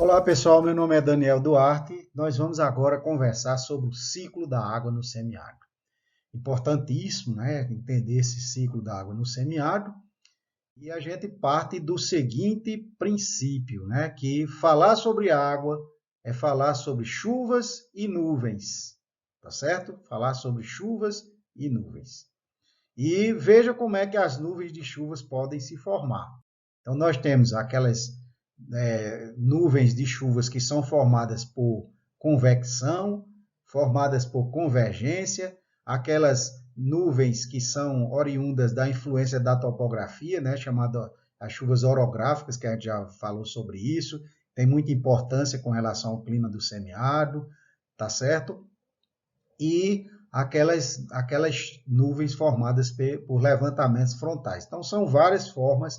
Olá pessoal, meu nome é Daniel Duarte. Nós vamos agora conversar sobre o ciclo da água no semiárido. Importantíssimo, né, entender esse ciclo da água no semiárido. E a gente parte do seguinte princípio, né, que falar sobre água é falar sobre chuvas e nuvens, tá certo? Falar sobre chuvas e nuvens. E veja como é que as nuvens de chuvas podem se formar. Então nós temos aquelas nuvens de chuvas que são formadas por convecção, formadas por convergência, aquelas nuvens que são oriundas da influência da topografia, né, chamada as chuvas orográficas, que a gente já falou sobre isso, tem muita importância com relação ao clima do semiárido, tá certo? E aquelas nuvens formadas por levantamentos frontais. Então, são várias formas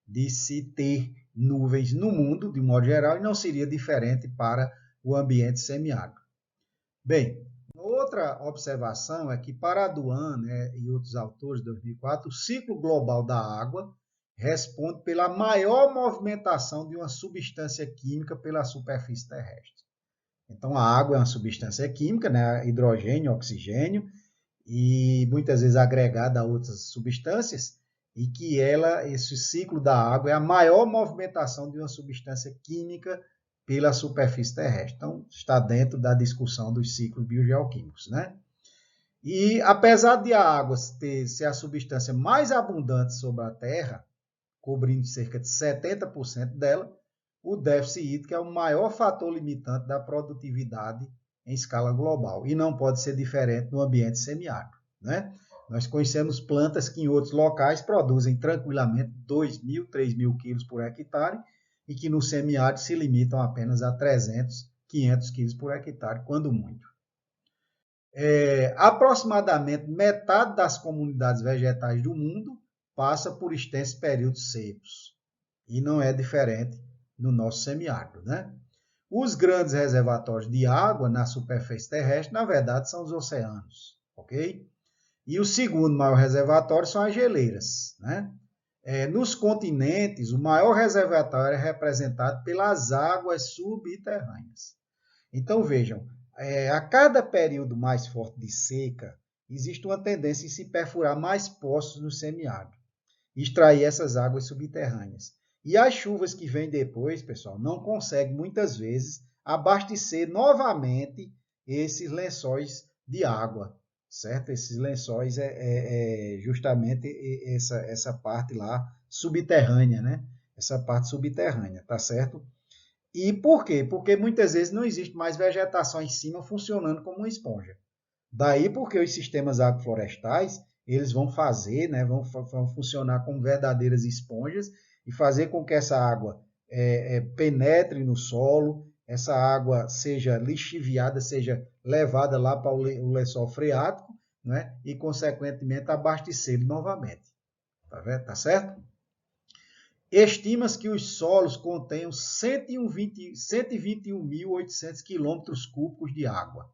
de se ter nuvens no mundo, de modo geral, e não seria diferente para o ambiente semiárido. Bem, outra observação é que para a Duan, né, e outros autores de 2004, o ciclo global da água responde pela maior movimentação de uma substância química pela superfície terrestre. Então, a água é uma substância química, né, hidrogênio, oxigênio, e muitas vezes agregada a outras substâncias, e que esse ciclo da água é a maior movimentação de uma substância química pela superfície terrestre. Então, está dentro da discussão dos ciclos biogeoquímicos, né? E apesar de a água ser a substância mais abundante sobre a Terra, cobrindo cerca de 70% dela, o déficit hídrico é o maior fator limitante da produtividade em escala global e não pode ser diferente no ambiente semiárido, né? Nós conhecemos plantas que em outros locais produzem tranquilamente 2.000, 3.000 quilos por hectare e que no semiárido se limitam apenas a 300, 500 quilos por hectare, quando muito. Aproximadamente metade das comunidades vegetais do mundo passa por extensos períodos secos e não é diferente no nosso semiárido, né? Os grandes reservatórios de água na superfície terrestre, na verdade, são os oceanos, ok? E o segundo maior reservatório são as geleiras, né? Nos continentes, o maior reservatório é representado pelas águas subterrâneas. Então, vejam, a cada período mais forte de seca, existe uma tendência em se perfurar mais poços no semiárido e extrair essas águas subterrâneas. E as chuvas que vêm depois, pessoal, não conseguem muitas vezes abastecer novamente esses lençóis de água, certo? Esses lençóis justamente essa parte lá subterrânea, né? Essa parte subterrânea, tá certo? E por quê? Porque muitas vezes não existe mais vegetação em cima funcionando como uma esponja. Daí porque os sistemas agroflorestais, eles vão fazer, né, vão funcionar como verdadeiras esponjas e fazer com que essa água penetre no solo, essa água seja lixiviada, seja levada lá para o lençol freático, né, e consequentemente abastecê-lo novamente. Tá vendo? Tá certo? Estima-se que os solos contenham 121.800 quilômetros cúbicos de água,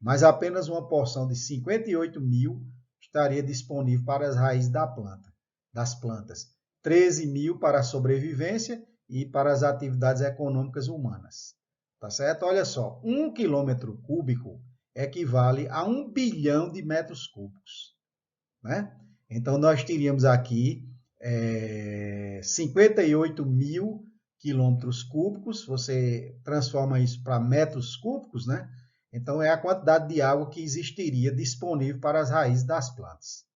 mas apenas uma porção de 58.000 estaria disponível para as raízes das plantas, 13.000 para a sobrevivência e para as atividades econômicas humanas. Tá certo? Olha só, 1 quilômetro cúbico equivale a 1 bilhão de metros cúbicos, né? Então, nós teríamos aqui 58.000 quilômetros cúbicos, você transforma isso para metros cúbicos, né? Então, é a quantidade de água que existiria disponível para as raízes das plantas.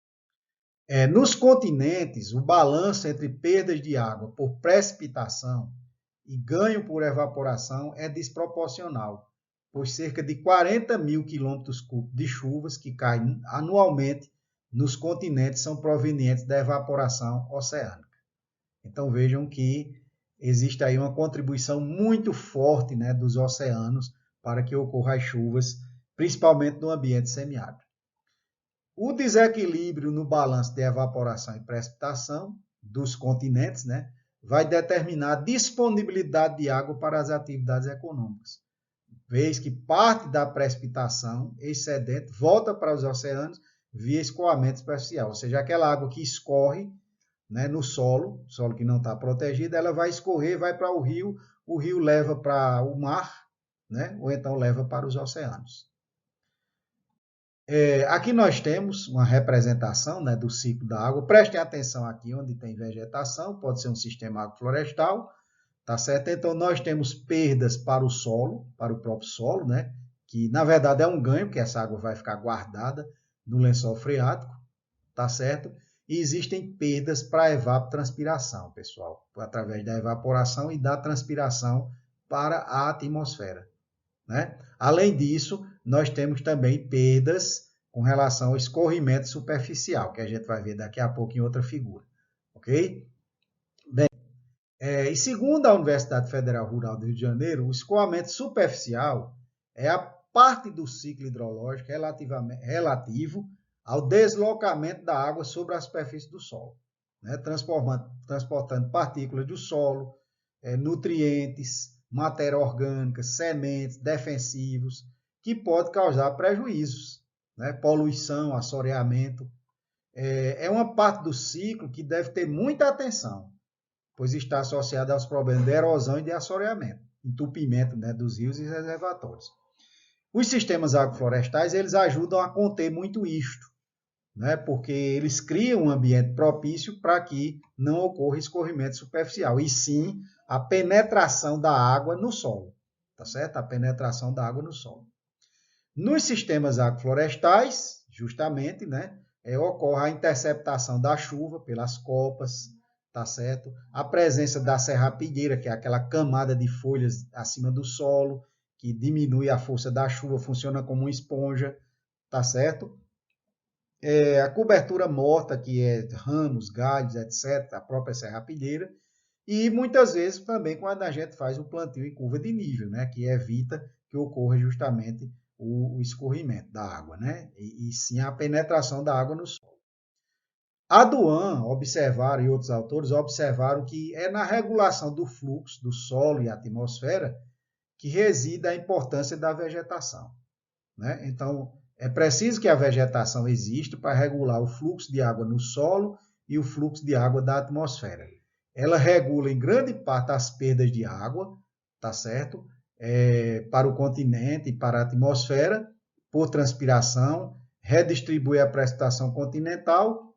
Nos continentes, o balanço entre perdas de água por precipitação e ganho por evaporação é desproporcional, pois cerca de 40.000 quilômetros cúbicos de chuvas que caem anualmente nos continentes são provenientes da evaporação oceânica. Então vejam que existe aí uma contribuição muito forte, né, dos oceanos para que ocorram as chuvas, principalmente no ambiente semiárido. O desequilíbrio no balanço de evaporação e precipitação dos continentes, né, vai determinar a disponibilidade de água para as atividades econômicas, vez que parte da precipitação excedente volta para os oceanos via escoamento superficial, ou seja, aquela água que escorre, né, no solo que não está protegido, ela vai escorrer, vai para o rio o rio leva para o mar, né? Ou então leva para os oceanos. Aqui nós temos uma representação, né, do ciclo da água. Prestem atenção aqui onde tem vegetação, pode ser um sistema agroflorestal, tá certo? Então nós temos perdas para o solo, para o próprio solo, né? Que na verdade é um ganho, porque essa água vai ficar guardada no lençol freático, tá certo? E existem perdas para a evapotranspiração, pessoal, através da evaporação e da transpiração para a atmosfera, né? Além disso, nós temos também perdas com relação ao escorrimento superficial, que a gente vai ver daqui a pouco em outra figura, ok? Bem, e segundo a Universidade Federal Rural do Rio de Janeiro, o escoamento superficial é a parte do ciclo hidrológico relativo ao deslocamento da água sobre a superfície do solo, né? Transportando partículas do solo, nutrientes, matéria orgânica, sementes, defensivos, que pode causar prejuízos, né? Poluição, assoreamento. É uma parte do ciclo que deve ter muita atenção, pois está associada aos problemas de erosão e de assoreamento, entupimento, né, dos rios e reservatórios. Os sistemas agroflorestais, eles ajudam a conter muito isto, né, porque eles criam um ambiente propício para que não ocorra escorrimento superficial, e sim a penetração da água no solo, tá certo? A penetração da água no solo. Nos sistemas agroflorestais, justamente, né, ocorre a interceptação da chuva pelas copas, tá certo? A presença da serrapilheira, que é aquela camada de folhas acima do solo, que diminui a força da chuva, funciona como uma esponja, tá certo? A cobertura morta, que é ramos, galhos, etc., a própria serrapilheira, e muitas vezes também quando a gente faz o plantio em curva de nível, né, que evita que ocorra justamente o escorrimento da água, né, e sim a penetração da água no solo. A Duan observaram, e outros autores observaram que é na regulação do fluxo do solo e atmosfera que reside a importância da vegetação, né? Então, é preciso que a vegetação exista para regular o fluxo de água no solo e o fluxo de água da atmosfera. Ela regula em grande parte as perdas de água, tá certo? Para o continente e para a atmosfera, por transpiração, redistribui a precipitação continental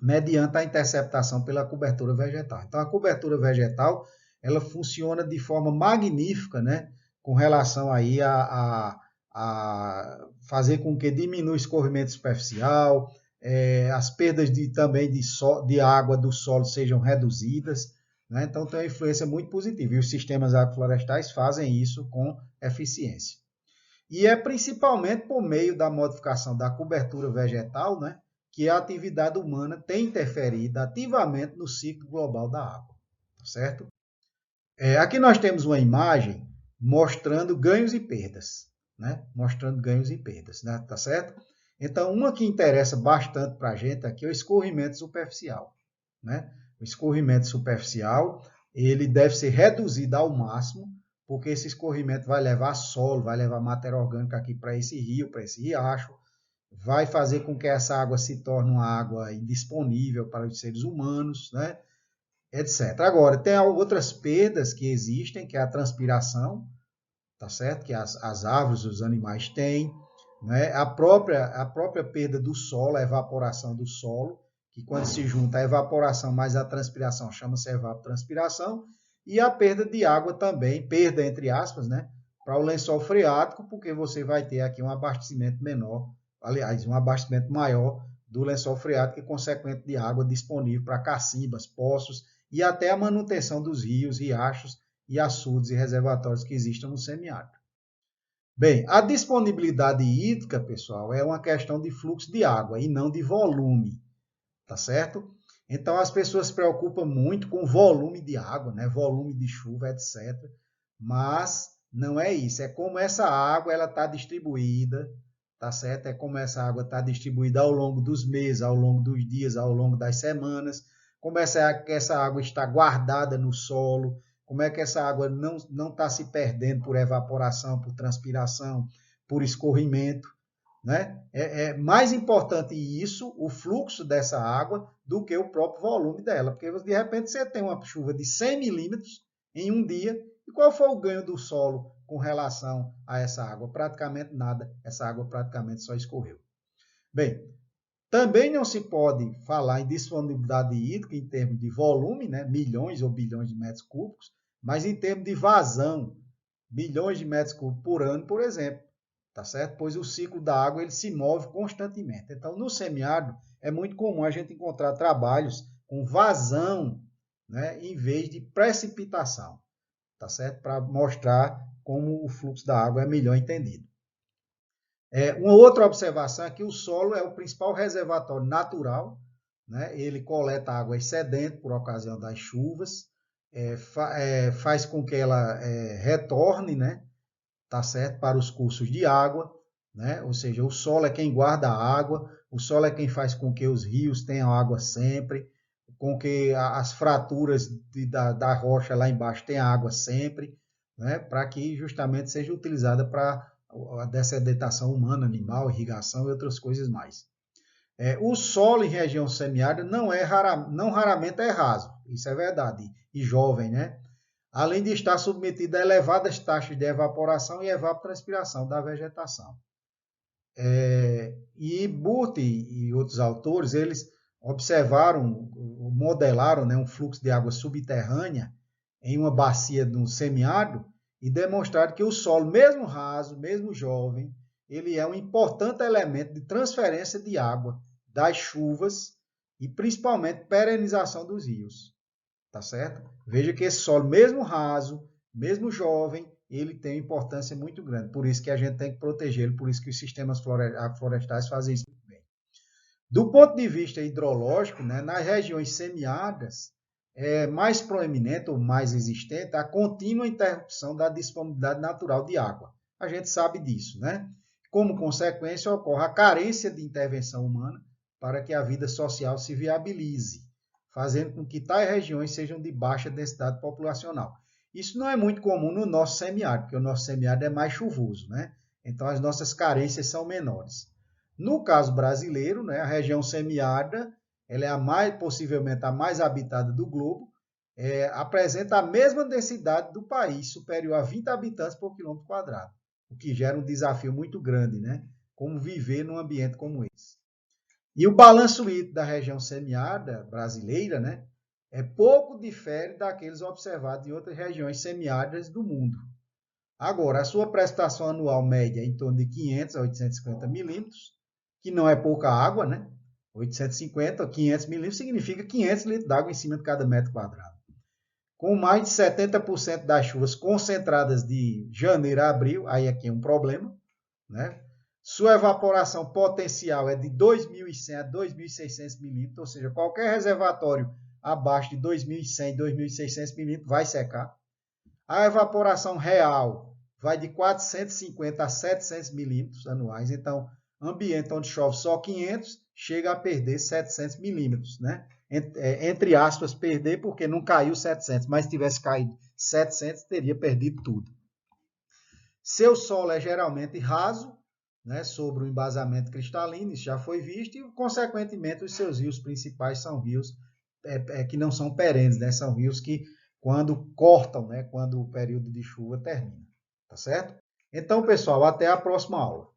mediante a interceptação pela cobertura vegetal. Então, a cobertura vegetal, ela funciona de forma magnífica, né, com relação aí a fazer com que diminua o escorrimento superficial, as perdas também de água do solo sejam reduzidas, né? Então tem uma influência muito positiva, e os sistemas agroflorestais fazem isso com eficiência. E é principalmente por meio da modificação da cobertura vegetal, né, que a atividade humana tem interferido ativamente no ciclo global da água, certo? Aqui nós temos uma imagem mostrando ganhos e perdas, né? Mostrando ganhos e perdas, né? Tá certo? Então, uma que interessa bastante para a gente aqui é o escorrimento superficial, né? O escorrimento superficial, ele deve ser reduzido ao máximo, porque esse escorrimento vai levar solo, vai levar matéria orgânica aqui para esse rio, para esse riacho, vai fazer com que essa água se torne uma água indisponível para os seres humanos, né? Etc. Agora, tem outras perdas que existem, que é a transpiração, tá certo? Que as árvores, os animais têm, né? A própria perda do solo, a evaporação do solo, que quando se junta a evaporação mais a transpiração, chama-se evapotranspiração, e a perda de água também, perda entre aspas, né? Para o lençol freático, porque você vai ter aqui um abastecimento menor, aliás, um abastecimento maior do lençol freático e consequente de água disponível para cacimbas, poços e até a manutenção dos rios, riachos e açudes e reservatórios que existam no semiárido. Bem, a disponibilidade hídrica, pessoal, é uma questão de fluxo de água e não de volume, tá certo? Então as pessoas se preocupam muito com volume de água, né? Volume de chuva, etc. Mas não é isso, é como essa água ela está distribuída, tá certo? É como essa água está distribuída ao longo dos meses, ao longo dos dias, ao longo das semanas, como essa água está guardada no solo, como é que essa água não está se perdendo por evaporação, por transpiração, por escorrimento, né? É mais importante isso, o fluxo dessa água, do que o próprio volume dela, porque de repente você tem uma chuva de 100 milímetros em um dia E qual foi o ganho do solo com relação a essa água? Praticamente nada, essa água praticamente só escorreu. Bem, também não se pode falar em disponibilidade hídrica em termos de volume, né, milhões ou bilhões de metros cúbicos, mas em termos de vazão, bilhões de metros cúbicos por ano, por exemplo, tá certo? Pois o ciclo da água ele se move constantemente. Então, no semiárido é muito comum a gente encontrar trabalhos com vazão, né, em vez de precipitação, tá certo? Para mostrar como o fluxo da água é melhor entendido. Uma outra observação é que o solo é o principal reservatório natural, né? Ele coleta água excedente por ocasião das chuvas, faz com que ela retorne, né? Tá certo? Para os cursos de água, né? Ou seja, o solo é quem guarda a água, o solo é quem faz com que os rios tenham água sempre, com que as fraturas da rocha lá embaixo tenham água sempre, né? Para que justamente seja utilizada para a dessedentação humana, animal, irrigação e outras coisas mais. O solo em região semiárida não raramente é raso, isso é verdade, e jovem, né? Além de estar submetido a elevadas taxas de evaporação e evapotranspiração da vegetação. E Burt e outros autores, eles observaram, modelaram, né, um fluxo de água subterrânea em uma bacia de um semiárido e demonstraram que o solo, mesmo raso, mesmo jovem, ele é um importante elemento de transferência de água das chuvas e principalmente perenização dos rios. Tá certo? Veja que esse solo, mesmo raso, mesmo jovem, ele tem importância muito grande. Por isso que a gente tem que protegê-lo, por isso que os sistemas florestais fazem isso muito bem. Do ponto de vista hidrológico, né, nas regiões semiáridas, é mais proeminente ou mais existente a contínua interrupção da disponibilidade natural de água. A gente sabe disso, né? Como consequência, ocorre a carência de intervenção humana para que a vida social se viabilize, fazendo com que tais regiões sejam de baixa densidade populacional. Isso não é muito comum no nosso semiárido, porque o nosso semiárido é mais chuvoso, né? Então as nossas carências são menores. No caso brasileiro, né, a região semiárida, ela é possivelmente a mais habitada do globo, apresenta a mesma densidade do país, superior a 20 habitantes por quilômetro quadrado, o que gera um desafio muito grande, né? Como viver num ambiente como esse. E o balanço hídrico da região semiárida brasileira, né, pouco difere daqueles observados em outras regiões semiáridas do mundo. Agora, a sua precipitação anual média é em torno de 500 a 850 milímetros, que não é pouca água, né? 850 a 500 milímetros significa 500 litros d'água em cima de cada metro quadrado. Com mais de 70% das chuvas concentradas de janeiro a abril, aí aqui é um problema, né? Sua evaporação potencial é de 2.100 a 2.600 milímetros, ou seja, qualquer reservatório abaixo de 2.100, 2.600 milímetros vai secar. A evaporação real vai de 450 a 700 milímetros anuais, então, ambiente onde chove só 500, chega a perder 700 milímetros, né? Entre aspas, perder porque não caiu 700, mas se tivesse caído 700, teria perdido tudo. Seu solo é geralmente raso, né, sobre o embasamento cristalino, isso já foi visto, e, consequentemente, os seus rios principais são rios que não são perenes, né, são rios que, quando cortam, né, quando o período de chuva termina. Tá certo? Então, pessoal, até a próxima aula.